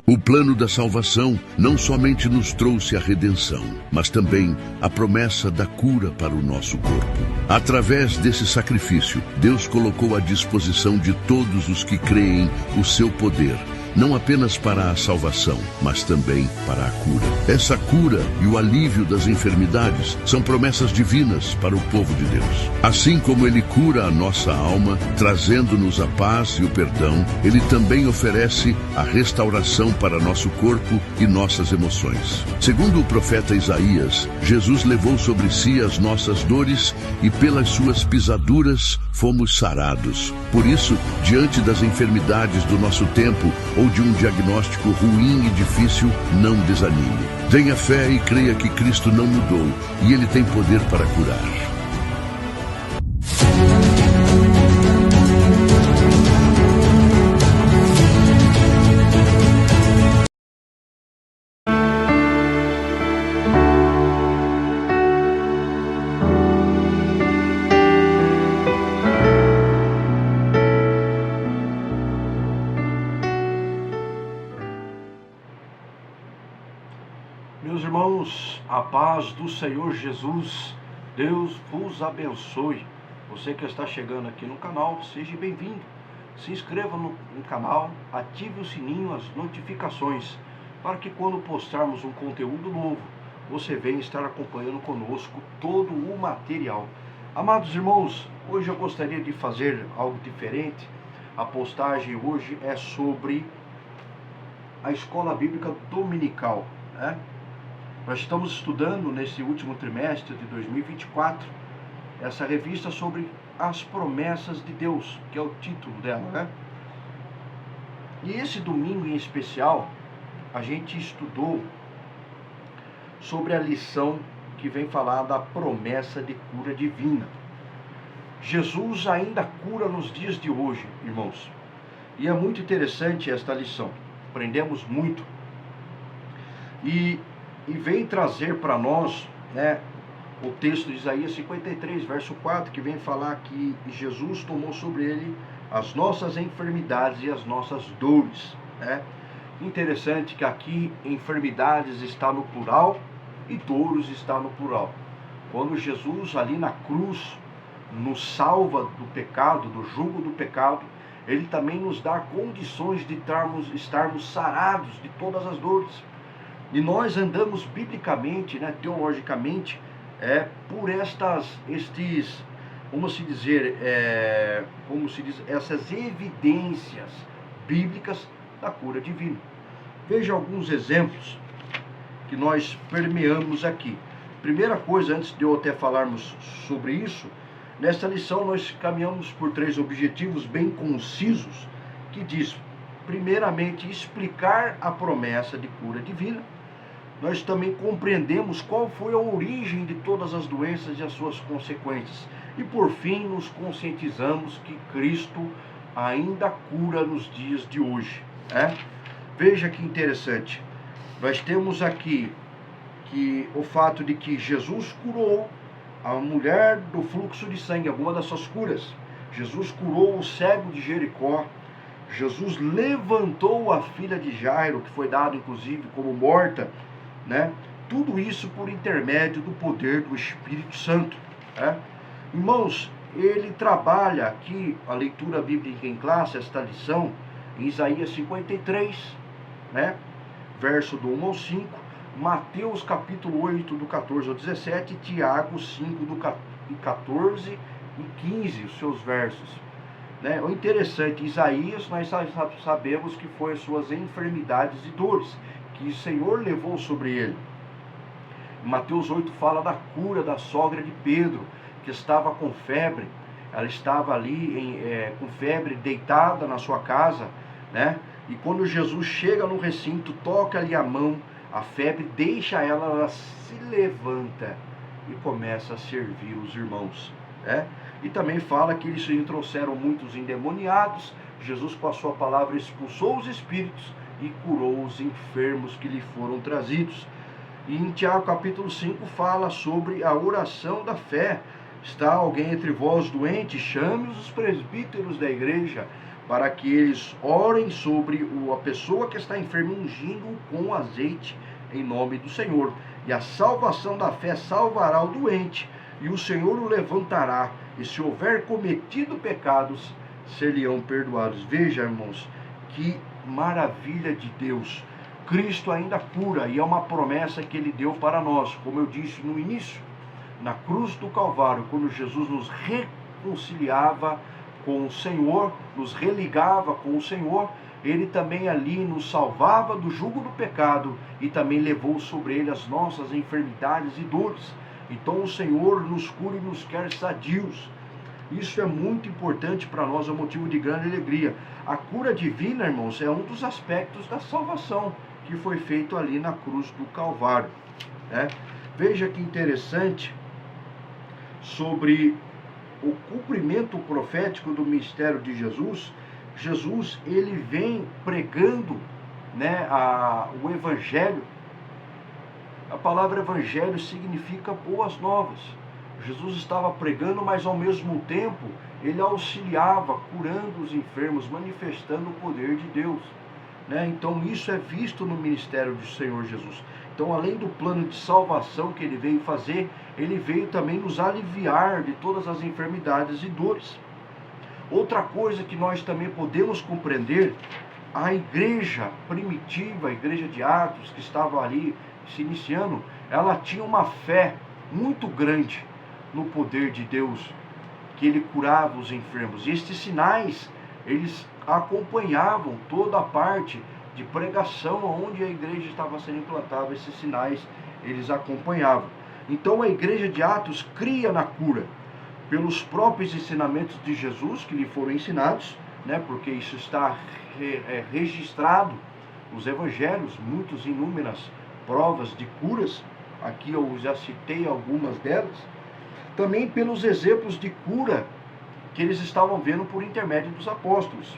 O plano da salvação não somente nos trouxe a redenção, mas também a promessa da cura para o nosso corpo. Através desse sacrifício, Deus colocou à disposição de todos os que creem o seu poder, não apenas para a salvação, mas também para a cura. Essa cura e o alívio das enfermidades são promessas divinas para o povo de Deus. Assim como Ele cura a nossa alma, trazendo-nos a paz e o perdão, Ele também oferece a restauração para nosso corpo e nossas emoções. Segundo o profeta Isaías, Jesus levou sobre si as nossas dores e pelas suas pisaduras fomos sarados. Por isso, diante das enfermidades do nosso tempo ou de um diagnóstico ruim e difícil, não desanime. Tenha fé e creia que Cristo não mudou e Ele tem poder para curar. Meus irmãos, a paz do Senhor Jesus, Deus vos abençoe. Você que está chegando aqui no canal, seja bem-vindo. Se inscreva no canal, ative o sininho, as notificações, para que quando postarmos um conteúdo novo, você venha estar acompanhando conosco todo o material. Amados irmãos, hoje eu gostaria de fazer algo diferente. A postagem hoje é sobre a escola bíblica dominical, né? Nós estamos estudando nesse último trimestre de 2024 essa revista sobre as promessas de Deus, que é o título dela, né? E esse domingo em especial, a gente estudou sobre a lição que vem falar da promessa de cura divina. Jesus ainda cura nos dias de hoje, irmãos. E é muito interessante esta lição. Aprendemos muito. E vem trazer para nós, né, o texto de Isaías 53, verso 4, que vem falar que Jesus tomou sobre ele as nossas enfermidades e as nossas dores, né? Interessante que aqui enfermidades está no plural e dores está no plural. Quando Jesus ali na cruz nos salva do pecado, do jugo do pecado, Ele também nos dá condições de estarmos sarados de todas as dores. E nós andamos biblicamente, né, teologicamente, por essas evidências bíblicas da cura divina. Veja alguns exemplos que nós permeamos aqui. Primeira coisa, antes de eu até falarmos sobre isso, nesta lição nós caminhamos por 3 objetivos bem concisos, que diz, primeiramente, explicar a promessa de cura divina. Nós também compreendemos qual foi a origem de todas as doenças e as suas consequências. E por fim, nos conscientizamos que Cristo ainda cura nos dias de hoje, né? Veja que interessante. Nós temos aqui que o fato de que Jesus curou a mulher do fluxo de sangue, alguma das suas curas. Jesus curou o cego de Jericó. Jesus levantou a filha de Jairo, que foi dada inclusive como morta, né? Tudo isso por intermédio do poder do Espírito Santo, né? Irmãos, ele trabalha aqui a leitura bíblica em classe, esta lição, em Isaías 53, né? Verso do 1 ao 5, Mateus capítulo 8, do 14 ao 17, Tiago 5, do 14 e 15, os seus versos, né? O interessante, Isaías, nós sabemos que foi as suas enfermidades e dores, que o Senhor levou sobre ele. Mateus 8 fala da cura da sogra de Pedro, que estava com febre. Ela estava ali com febre, deitada na sua casa, né? E quando Jesus chega no recinto, toca-lhe a mão, a febre deixa ela se levanta e começa a servir os irmãos, né? E também fala que eles trouxeram muitos endemoniados. Jesus, com a sua palavra, expulsou os espíritos e curou os enfermos que lhe foram trazidos. E em Tiago capítulo 5 fala sobre a oração da fé. Está alguém entre vós doente? Chame os presbíteros da igreja, para que eles orem sobre a pessoa que está enferma, ungindo com azeite em nome do Senhor. E a salvação da fé salvará o doente, e o Senhor o levantará, e se houver cometido pecados, ser-lhe-ão perdoados. Veja, irmãos, que maravilha de Deus. Cristo ainda cura, e é uma promessa que Ele deu para nós, como eu disse no início, na cruz do Calvário, quando Jesus nos reconciliava com o Senhor, nos religava com o Senhor, Ele também ali nos salvava do jugo do pecado e também levou sobre Ele as nossas enfermidades e dores. Então o Senhor nos cura e nos quer sadios. Isso é muito importante para nós, é um motivo de grande alegria. A cura divina, irmãos, é um dos aspectos da salvação que foi feito ali na cruz do Calvário, né? Veja que interessante sobre o cumprimento profético do mistério de Jesus. Jesus, ele vem pregando, né, o evangelho. A palavra evangelho significa boas novas. Jesus estava pregando, mas ao mesmo tempo ele auxiliava, curando os enfermos, manifestando o poder de Deus, né? Então isso é visto no ministério do Senhor Jesus. Então, além do plano de salvação que ele veio fazer, ele veio também nos aliviar de todas as enfermidades e dores. Outra coisa que nós também podemos compreender, a igreja primitiva, a igreja de Atos, que estava ali se iniciando, ela tinha uma fé muito grande no poder de Deus, que ele curava os enfermos. E estes sinais, eles acompanhavam toda a parte de pregação onde a igreja estava sendo implantada. Esses sinais, eles acompanhavam. Então a igreja de Atos cria na cura, pelos próprios ensinamentos de Jesus, que lhe foram ensinados, né, porque isso está registrado nos evangelhos, inúmeras provas de curas. Aqui eu já citei algumas delas. Também pelos exemplos de cura que eles estavam vendo por intermédio dos apóstolos.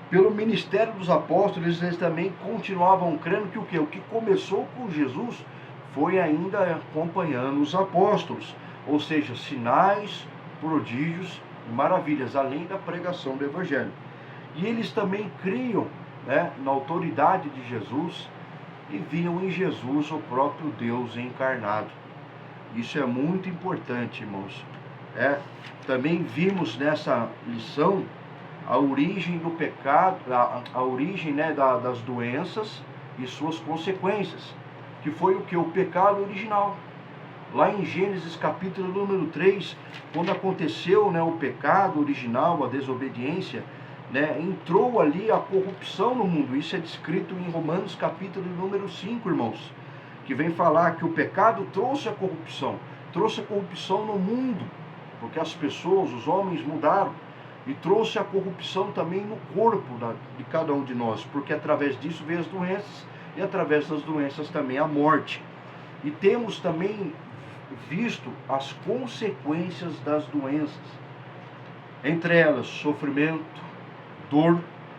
Pelo ministério dos apóstolos, eles também continuavam crendo que o quê? O que começou com Jesus foi ainda acompanhando os apóstolos, ou seja, sinais, prodígios e maravilhas, além da pregação do evangelho. E eles também criam, né, na autoridade de Jesus e viam em Jesus o próprio Deus encarnado. Isso é muito importante, irmãos. Também vimos nessa lição a origem do pecado, a origem, né, das doenças e suas consequências, que foi o que? O pecado original. Lá em Gênesis capítulo número 3, quando aconteceu, né, o pecado original, a desobediência, né, entrou ali a corrupção no mundo. Isso é descrito em Romanos capítulo número 5, irmãos, que vem falar que o pecado trouxe a corrupção no mundo, porque as pessoas, os homens mudaram, e trouxe a corrupção também no corpo de cada um de nós, porque através disso veio as doenças, e através das doenças também a morte. E temos também visto as consequências das doenças, entre elas sofrimento, dor,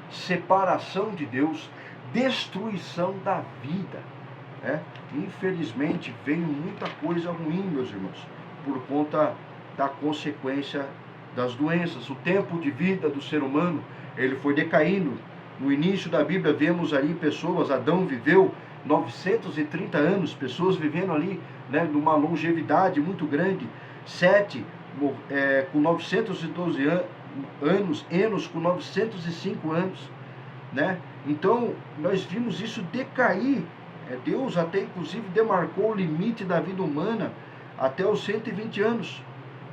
separação de Deus, destruição da vida, né? Infelizmente veio muita coisa ruim, meus irmãos, por conta da consequência das doenças. O tempo de vida do ser humano, ele foi decaindo. No início da Bíblia vemos ali pessoas, Adão viveu 930 anos, pessoas vivendo ali, né, numa longevidade muito grande. Sete com 912 anos, Enos com 905 anos, né? Então nós vimos isso decair. Deus até inclusive demarcou o limite da vida humana até os 120 anos,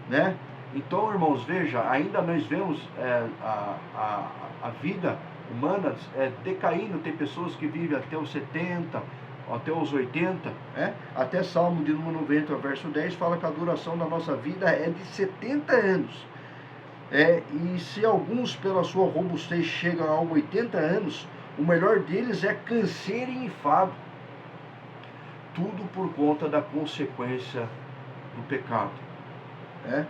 né? Então, irmãos, veja, ainda nós vemos a vida humana decaindo. Tem pessoas que vivem até os 70, até os 80, né? Até Salmo de número 90, verso 10, fala que a duração da nossa vida é de 70 anos. E se alguns, pela sua robustez, chegam a 80 anos, o melhor deles é câncer e enfado. Tudo por conta da consequência do pecado, né?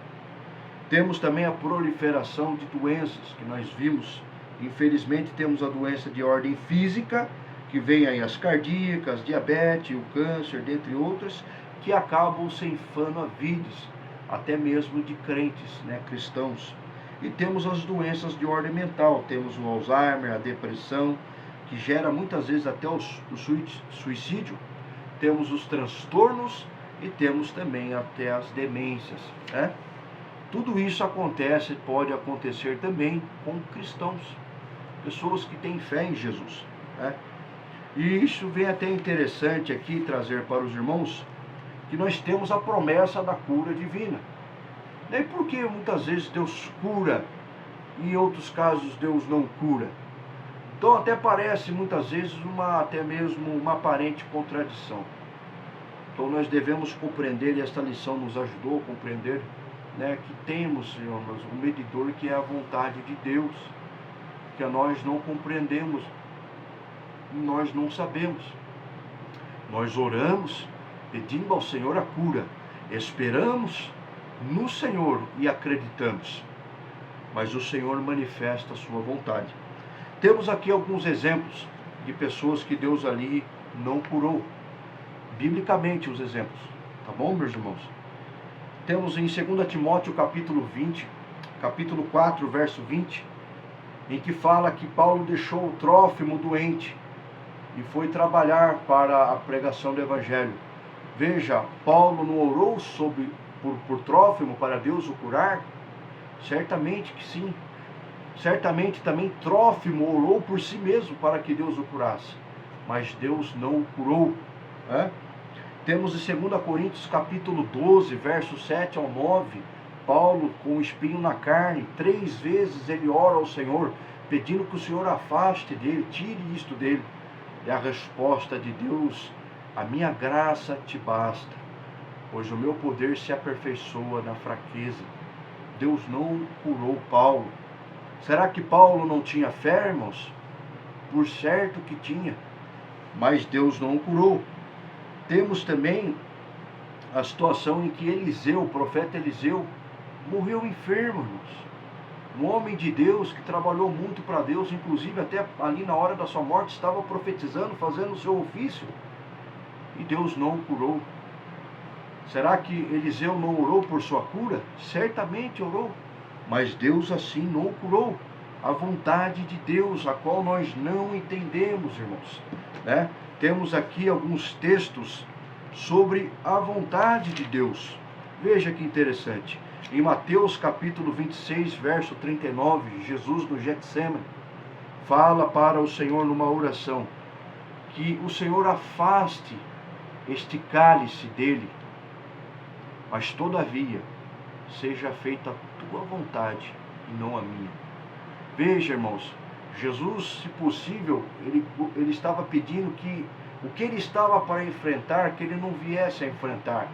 Temos também a proliferação de doenças que nós vimos. Infelizmente temos a doença de ordem física, que vem aí as cardíacas, diabetes, o câncer, dentre outras, que acabam ceifando a vidas, até mesmo de crentes, né, cristãos. E temos as doenças de ordem mental, temos o Alzheimer, a depressão, que gera muitas vezes até o suicídio, temos os transtornos e temos também até as demências, né? Tudo isso acontece, pode acontecer também com cristãos, pessoas que têm fé em Jesus, né? E isso vem até interessante aqui trazer para os irmãos, que nós temos a promessa da cura divina. E por que muitas vezes Deus cura e em outros casos Deus não cura? Então até parece muitas vezes até mesmo uma aparente contradição. Então nós devemos compreender, e esta lição nos ajudou a compreender, né, que temos, Senhor, um medidor que é a vontade de Deus, que nós não compreendemos, nós não sabemos. Nós oramos pedindo ao Senhor a cura, esperamos no Senhor e acreditamos, mas o Senhor manifesta a sua vontade. Temos aqui alguns exemplos de pessoas que Deus ali não curou, biblicamente os exemplos, tá bom, meus irmãos? Temos em 2 Timóteo capítulo 4, verso 20, em que fala que Paulo deixou o Trófimo doente e foi trabalhar para a pregação do Evangelho. Veja, Paulo não orou por Trófimo para Deus o curar? Certamente que sim. Certamente também Trófimo orou por si mesmo para que Deus o curasse, mas Deus não o curou, né? Temos em 2 Coríntios capítulo 12, versos 7 ao 9, Paulo com o espinho na carne, 3 vezes ele ora ao Senhor, pedindo que o Senhor afaste dele, tire isto dele. E a resposta de Deus: a minha graça te basta, pois o meu poder se aperfeiçoa na fraqueza. Deus não curou Paulo. Será que Paulo não tinha fé, irmãos? Por certo que tinha, mas Deus não o curou. Temos também a situação em que Eliseu, o profeta Eliseu, morreu enfermo, irmãos. Um homem de Deus que trabalhou muito para Deus, inclusive até ali na hora da sua morte estava profetizando, fazendo o seu ofício, e Deus não o curou. Será que Eliseu não orou por sua cura? Certamente orou, mas Deus assim não o curou. A vontade de Deus, a qual nós não entendemos, irmãos, né? Temos aqui alguns textos sobre a vontade de Deus. Veja que interessante. Em Mateus capítulo 26, verso 39, Jesus no Getsêmani fala para o Senhor numa oração que o Senhor afaste este cálice dele, mas todavia seja feita a tua vontade e não a minha. Veja, irmãos, Jesus, se possível, ele estava pedindo que o que ele estava para enfrentar, que ele não viesse a enfrentar,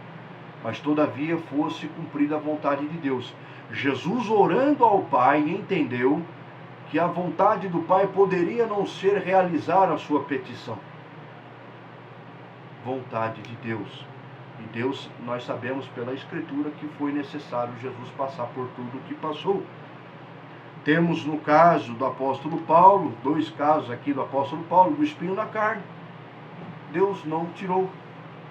mas todavia fosse cumprida a vontade de Deus. Jesus, orando ao Pai, entendeu que a vontade do Pai poderia não ser realizar a sua petição. Vontade de Deus. E Deus, nós sabemos pela Escritura que foi necessário Jesus passar por tudo o que passou. Temos no caso do apóstolo Paulo, 2 casos aqui do apóstolo Paulo, do espinho na carne. Deus não tirou.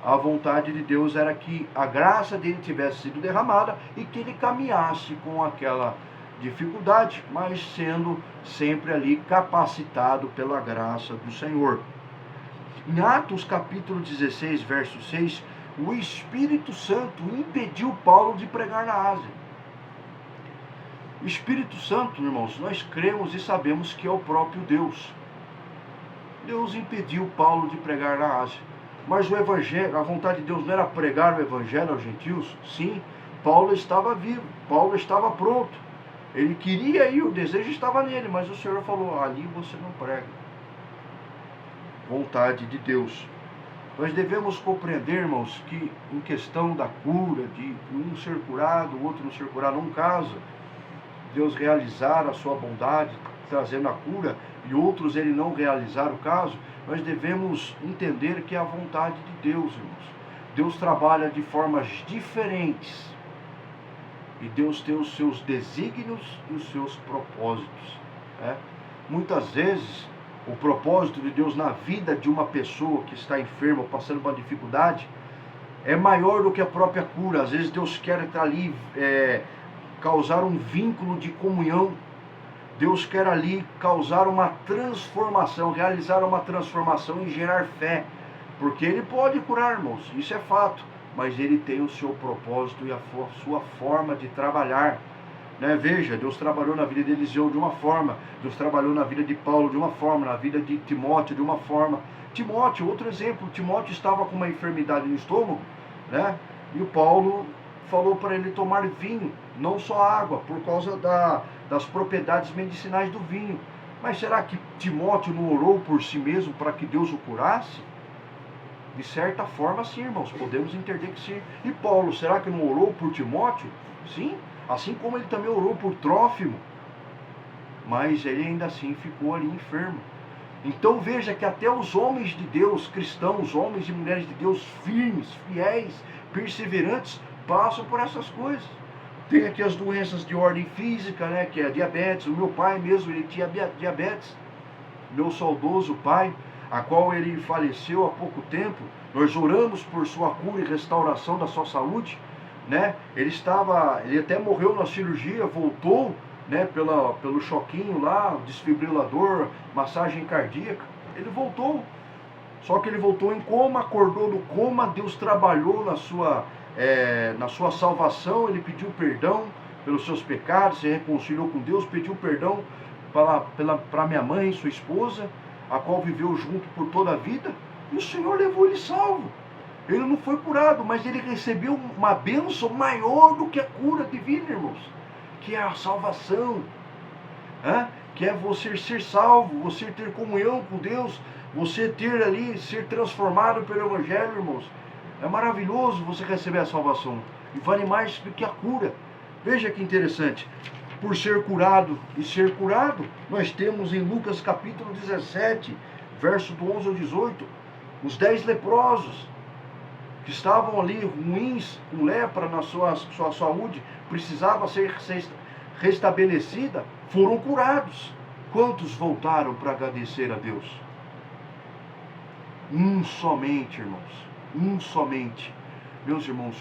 A vontade de Deus era que a graça dele tivesse sido derramada e que ele caminhasse com aquela dificuldade, mas sendo sempre ali capacitado pela graça do Senhor. Em Atos capítulo 16, verso 6, o Espírito Santo impediu Paulo de pregar na Ásia. O Espírito Santo, irmãos, nós cremos e sabemos que é o próprio Deus. Deus impediu Paulo de pregar na Ásia. Mas o Evangelho, a vontade de Deus não era pregar o Evangelho aos gentios? Sim, Paulo estava vivo, Paulo estava pronto. Ele queria ir, o desejo estava nele, mas o Senhor falou: ali você não prega. Vontade de Deus. Nós devemos compreender, irmãos, que em questão da cura, de um ser curado, o outro não ser curado, num caso, Deus realizar a sua bondade, trazendo a cura, e outros ele não realizar o caso, nós devemos entender que é a vontade de Deus, irmãos. Deus trabalha de formas diferentes. E Deus tem os seus desígnios e os seus propósitos, né? Muitas vezes, o propósito de Deus na vida de uma pessoa que está enferma ou passando por uma dificuldade é maior do que a própria cura. Às vezes Deus quer estar ali causar um vínculo de comunhão. Deus quer ali causar uma transformação, realizar uma transformação e gerar fé. Porque Ele pode curar, irmãos, isso é fato. Mas Ele tem o seu propósito e a sua forma de trabalhar. Veja, Deus trabalhou na vida de Eliseu de uma forma. Deus trabalhou na vida de Paulo de uma forma. Na vida de Timóteo de uma forma. Timóteo, outro exemplo. Timóteo estava com uma enfermidade no estômago, e o Paulo falou para ele tomar vinho, não só água, por causa das propriedades medicinais do vinho. Mas será que Timóteo não orou por si mesmo para que Deus o curasse? De certa forma, sim, irmãos, podemos entender que sim. E Paulo, será que não orou por Timóteo? Sim, assim como ele também orou por Trófimo. Mas ele ainda assim ficou ali enfermo. Então veja que até os homens de Deus, cristãos, homens e mulheres de Deus firmes, fiéis, perseverantes, passam por essas coisas. Tem aqui as doenças de ordem física, que é a diabetes. O meu pai mesmo, ele tinha diabetes. Meu saudoso pai, a qual ele faleceu há pouco tempo. Nós oramos por sua cura e restauração da sua saúde, Ele até morreu na cirurgia, voltou, pelo choquinho lá, desfibrilador, massagem cardíaca. Ele voltou. Só que ele voltou em coma, acordou do coma. Deus trabalhou na sua salvação. Ele pediu perdão pelos seus pecados, se reconciliou com Deus, pediu perdão para minha mãe, sua esposa, a qual viveu junto por toda a vida, e o Senhor levou ele salvo. Ele não foi curado, mas ele recebeu uma bênção maior do que a cura divina, irmãos, que é a salvação, que é você ser salvo, você ter comunhão com Deus, você ter ali, ser transformado pelo Evangelho, irmãos. É maravilhoso você receber a salvação, e vale mais do que a cura. Veja que interessante. Por ser curado e ser curado, nós temos em Lucas capítulo 17, verso do 11 ao 18, os 10 leprosos, que estavam ali ruins, com lepra na sua saúde, precisava ser restabelecida, foram curados. Quantos voltaram para agradecer a Deus? Um somente, irmãos, um somente. Meus irmãos,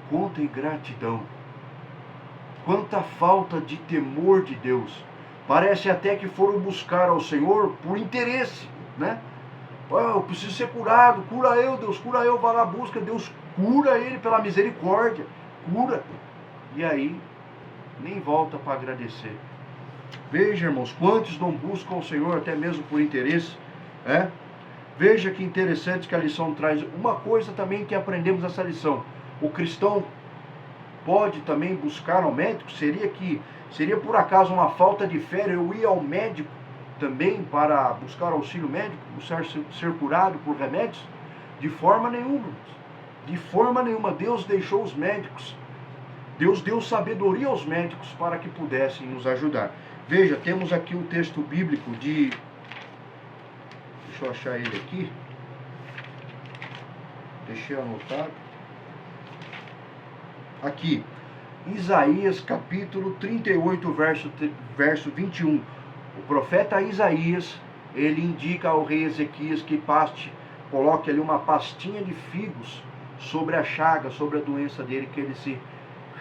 quanta ingratidão, quanta falta de temor de Deus. Parece até que foram buscar ao Senhor por interesse, eu preciso ser curado, cura eu, Deus, cura eu, vai lá, busca, Deus cura ele pela misericórdia, cura. E aí, nem volta para agradecer. Veja, irmãos, quantos não buscam ao Senhor até mesmo por interesse, Veja que interessante que a lição traz. Uma coisa também que aprendemos nessa lição: o cristão pode também buscar ao médico. Seria por acaso uma falta de fé eu ir ao médico também para buscar auxílio médico, buscar ser curado por remédios? De forma nenhuma. De forma nenhuma. Deus deixou os médicos. Deus deu sabedoria aos médicos para que pudessem nos ajudar. Veja, temos aqui um texto bíblico de... Deixa eu achar ele aqui. Deixei anotado. Aqui. Isaías capítulo 38, verso 21. O profeta Isaías, ele indica ao rei Ezequias que coloque ali uma pastinha de figos sobre a chaga, sobre a doença dele, que ele se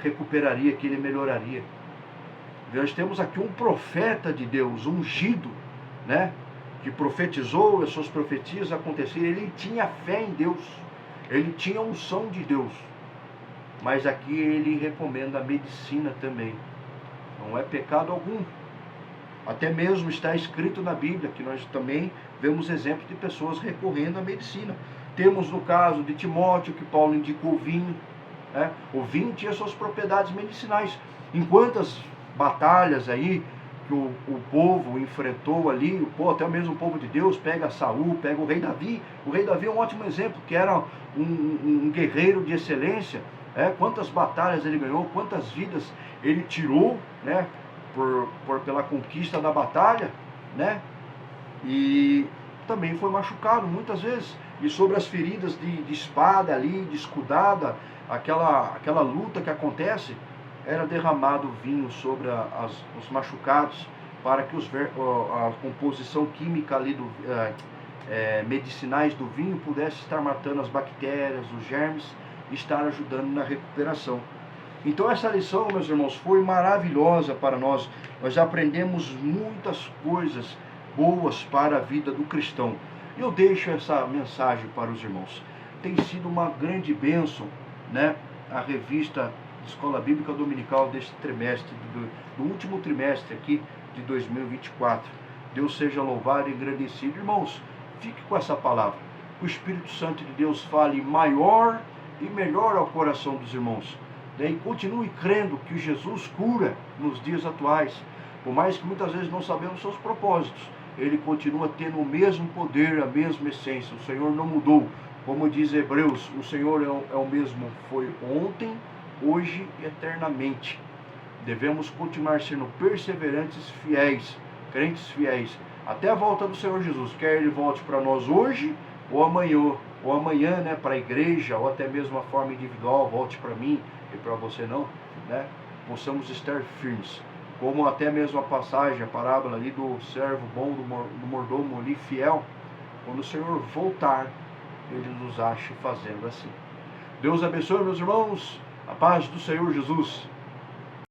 recuperaria, que ele melhoraria. Nós temos aqui um profeta de Deus, ungido, que profetizou, as suas profecias aconteceram. Ele tinha fé em Deus, ele tinha unção de Deus. Mas aqui ele recomenda a medicina também. Não é pecado algum. Até mesmo está escrito na Bíblia que nós também vemos exemplos de pessoas recorrendo à medicina. Temos no caso de Timóteo, que Paulo indicou o vinho. O vinho tinha suas propriedades medicinais. Em quantas batalhas aí que o povo enfrentou ali, até mesmo o povo de Deus, pega Saul, pega o rei Davi. O rei Davi é um ótimo exemplo, que era um guerreiro de excelência. Quantas batalhas ele ganhou, quantas vidas ele tirou, pela conquista da batalha, E também foi machucado muitas vezes. E sobre as feridas de espada ali, de escudada, aquela luta que acontece, era derramado vinho sobre os machucados, para que a composição química ali medicinais do vinho pudesse estar matando as bactérias, os germes, e estar ajudando na recuperação. Então essa lição, meus irmãos, foi maravilhosa para nós. Nós aprendemos muitas coisas boas para a vida do cristão. Eu deixo essa mensagem para os irmãos. Tem sido uma grande bênção, né? A revista Escola Bíblica Dominical deste trimestre, do último trimestre aqui de 2024. Deus seja louvado e engrandecido. Irmãos, fique com essa palavra. O Espírito Santo de Deus fale maior e melhor ao coração dos irmãos. E continue crendo que Jesus cura nos dias atuais. Por mais que muitas vezes não sabemos seus propósitos, Ele continua tendo o mesmo poder, a mesma essência. O Senhor não mudou. Como diz Hebreus, o Senhor é o mesmo, foi ontem, hoje e eternamente. Devemos continuar sendo perseverantes, fiéis, crentes fiéis, até a volta do Senhor Jesus. Quer Ele volte para nós hoje ou amanhã, né, para a igreja, ou até mesmo a forma individual, volte para mim e para você não, né? Possamos estar firmes. Como até mesmo a passagem, a parábola ali do servo bom, do mordomo ali fiel, quando o Senhor voltar, Ele nos ache fazendo assim. Deus abençoe, meus irmãos, a paz do Senhor Jesus.